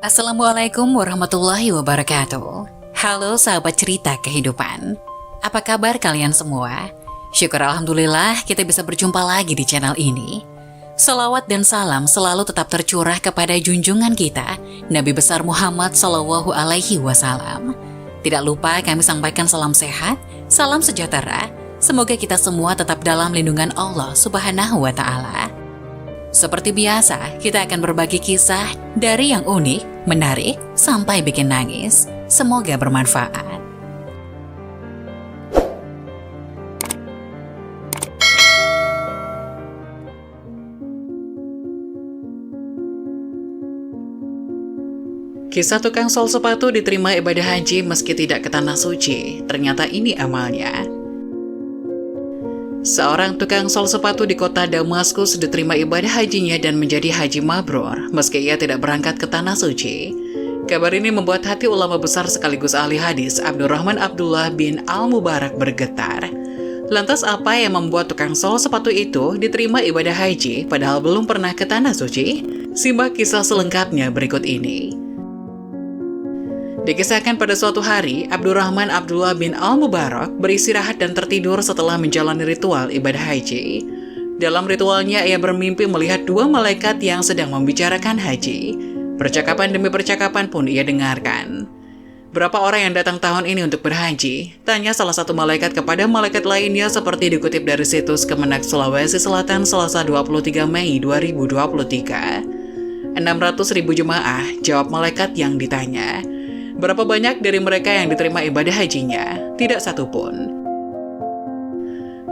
Assalamualaikum warahmatullahi wabarakatuh. Halo sahabat cerita kehidupan. Apa kabar kalian semua? Syukur alhamdulillah kita bisa berjumpa lagi di channel ini. Salawat dan salam selalu tetap tercurah kepada junjungan kita, Nabi besar Muhammad SAW. Tidak lupa kami sampaikan salam sehat, salam sejahtera. Semoga kita semua tetap dalam lindungan Allah Subhanahu wa Ta'ala. Seperti biasa, kita akan berbagi kisah dari yang unik, menarik, sampai bikin nangis. Semoga bermanfaat. Kisah tukang sol sepatu diterima ibadah haji meski tidak ke tanah suci. Ternyata ini amalnya. Seorang tukang sol sepatu di kota Damaskus diterima ibadah hajinya dan menjadi haji mabrur, meski ia tidak berangkat ke tanah suci. Kabar ini membuat hati ulama besar sekaligus ahli hadis Abdurrahman Abdullah bin Al-Mubarak bergetar. Lantas apa yang membuat tukang sol sepatu itu diterima ibadah haji padahal belum pernah ke tanah suci? Simak kisah selengkapnya berikut ini. Dikisahkan pada suatu hari, Abdurrahman Abdullah bin Al-Mubarak beristirahat dan tertidur setelah menjalani ritual ibadah haji. Dalam ritualnya, ia bermimpi melihat dua malaikat yang sedang membicarakan haji. Percakapan demi percakapan pun ia dengarkan. Berapa orang yang datang tahun ini untuk berhaji? Tanya salah satu malaikat kepada malaikat lainnya seperti dikutip dari situs Kemenak Sulawesi Selatan Selasa 23 Mei 2023. 600.000 jemaah, jawab malaikat yang ditanya. Berapa banyak dari mereka yang diterima ibadah hajinya? Tidak satu pun.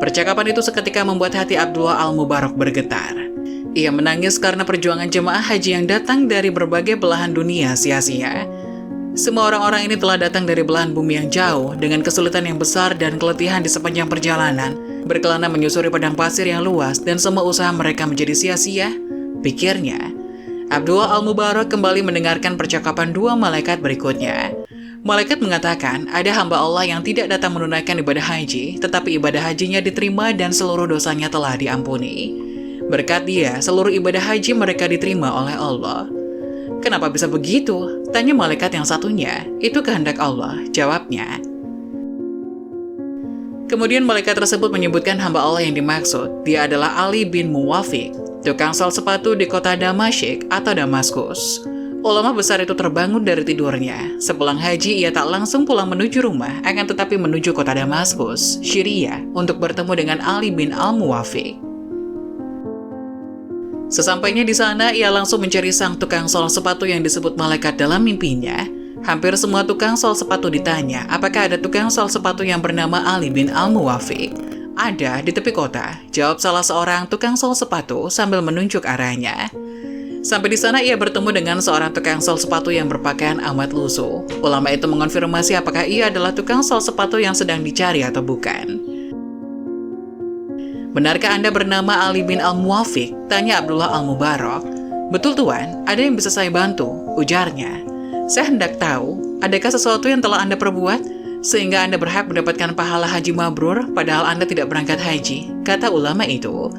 Percakapan itu seketika membuat hati Abdullah Al-Mubarak bergetar. Ia menangis karena perjuangan jemaah haji yang datang dari berbagai belahan dunia sia-sia. Semua orang-orang ini telah datang dari belahan bumi yang jauh, dengan kesulitan yang besar dan keletihan di sepanjang perjalanan, berkelana menyusuri padang pasir yang luas, dan semua usaha mereka menjadi sia-sia, pikirnya. Abdullah Al-Mubarak kembali mendengarkan percakapan dua malaikat berikutnya. Malaikat mengatakan, ada hamba Allah yang tidak datang menunaikan ibadah haji, tetapi ibadah hajinya diterima dan seluruh dosanya telah diampuni. Berkat dia, seluruh ibadah haji mereka diterima oleh Allah. Kenapa bisa begitu? Tanya malaikat yang satunya. Itu kehendak Allah, jawabnya. Kemudian malaikat tersebut menyebutkan hamba Allah yang dimaksud. Dia adalah Ali bin Muwafiq, tukang sol sepatu di kota Damasik atau Damaskus. Ulama besar itu terbangun dari tidurnya. Sepulang haji, ia tak langsung pulang menuju rumah, akan tetapi menuju kota Damaskus, Syria, untuk bertemu dengan Ali bin Al-Muwafiq. Sesampainya di sana, ia langsung mencari sang tukang sol sepatu yang disebut malaikat dalam mimpinya. Hampir semua tukang sol sepatu ditanya, apakah ada tukang sol sepatu yang bernama Ali bin Al-Muwafiq? Ada di tepi kota, jawab salah seorang tukang sol sepatu sambil menunjuk arahnya. Sampai di sana ia bertemu dengan seorang tukang sol sepatu yang berpakaian amat lusuh. Ulama itu mengonfirmasi apakah ia adalah tukang sol sepatu yang sedang dicari atau bukan. Benarkah Anda bernama Ali bin Al-Muwafiq? Tanya Abdullah Al-Mubarak. Betul Tuan, ada yang bisa saya bantu, ujarnya. Saya hendak tahu, adakah sesuatu yang telah Anda perbuat sehingga Anda berhak mendapatkan pahala haji mabrur padahal Anda tidak berangkat haji, kata ulama itu.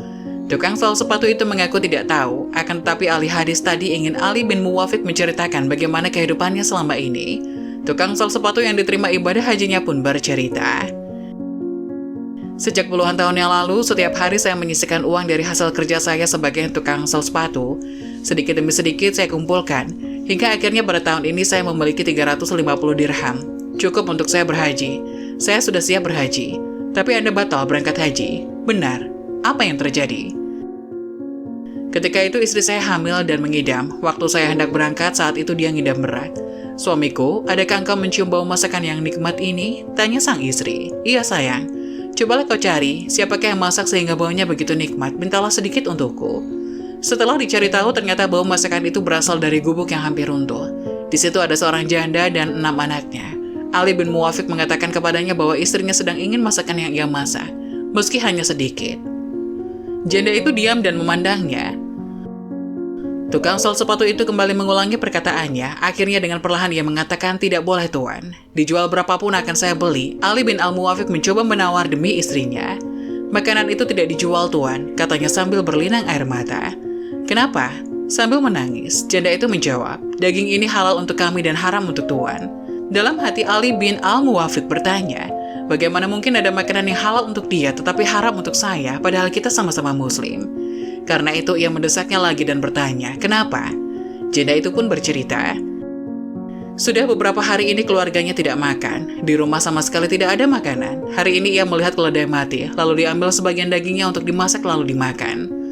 Tukang sol sepatu itu mengaku tidak tahu, akan tetapi ahli hadis tadi ingin Ali bin Muwafiq menceritakan bagaimana kehidupannya selama ini. Tukang sol sepatu yang diterima ibadah hajinya pun bercerita. Sejak puluhan tahun yang lalu, setiap hari saya menyisihkan uang dari hasil kerja saya sebagai tukang sol sepatu. Sedikit demi sedikit saya kumpulkan, hingga akhirnya pada tahun ini saya memiliki 350 dirham. Cukup untuk saya berhaji. Saya sudah siap berhaji. Tapi Anda batal berangkat haji. Benar. Apa yang terjadi? Ketika itu istri saya hamil dan mengidam. Waktu saya hendak berangkat, saat itu dia ngidam berat. Suamiku, adakah engkau mencium bau masakan yang nikmat ini? Tanya sang istri. Iya sayang. Cobalah kau cari, siapakah yang masak sehingga baunya begitu nikmat? Mintalah sedikit untukku. Setelah dicari tahu, ternyata bau masakan itu berasal dari gubuk yang hampir runtuh. Di situ ada seorang janda dan 6 anaknya. Ali bin Muwafiq mengatakan kepadanya bahwa istrinya sedang ingin masakan yang ia masak, meski hanya sedikit. Janda itu diam dan memandangnya. Tukang sol sepatu itu kembali mengulangi perkataannya. Akhirnya dengan perlahan ia mengatakan, tidak boleh tuan. Dijual berapapun akan saya beli. Ali bin Al-Muwafiq mencoba menawar demi istrinya. Makanan itu tidak dijual tuan, katanya sambil berlinang air mata. Kenapa? Sambil menangis, janda itu menjawab, daging ini halal untuk kami dan haram untuk Tuan. Dalam hati Ali bin Al-Muwafiq bertanya, bagaimana mungkin ada makanan yang halal untuk dia tetapi haram untuk saya, padahal kita sama-sama muslim? Karena itu ia mendesaknya lagi dan bertanya, kenapa? Janda itu pun bercerita, sudah beberapa hari ini keluarganya tidak makan, di rumah sama sekali tidak ada makanan. Hari ini ia melihat keledai mati, lalu diambil sebagian dagingnya untuk dimasak lalu dimakan.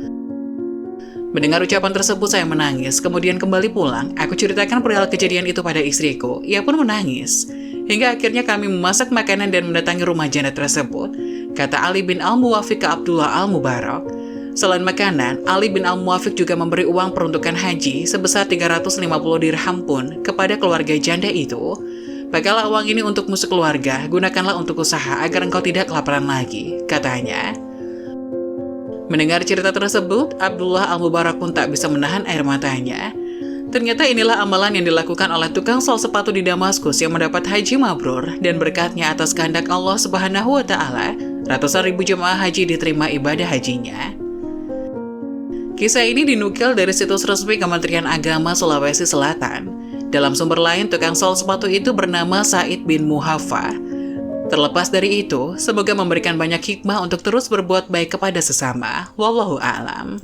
Mendengar ucapan tersebut saya menangis, kemudian kembali pulang, aku ceritakan perihal kejadian itu pada istriku, ia pun menangis. Hingga akhirnya kami memasak makanan dan mendatangi rumah janda tersebut, kata Ali bin Al-Muwafiq ke Abdullah Al-Mubarak. Selain makanan, Ali bin Al-Muwafiq juga memberi uang peruntukan haji sebesar 350 dirham pun kepada keluarga janda itu. Pakailah uang ini untukmu sekeluarga, gunakanlah untuk usaha agar engkau tidak kelaparan lagi, katanya. Mendengar cerita tersebut, Abdullah Al-Mubarak pun tak bisa menahan air matanya. Ternyata inilah amalan yang dilakukan oleh tukang sol sepatu di Damaskus yang mendapat haji mabrur, dan berkatnya atas kehendak Allah Subhanahu wa Ta'ala, ratusan ribu jemaah haji diterima ibadah hajinya. Kisah ini dinukil dari situs resmi Kementerian Agama Sulawesi Selatan. Dalam sumber lain, tukang sol sepatu itu bernama Said bin Muhafa. Terlepas dari itu, semoga memberikan banyak hikmah untuk terus berbuat baik kepada sesama. Wallahu a'lam.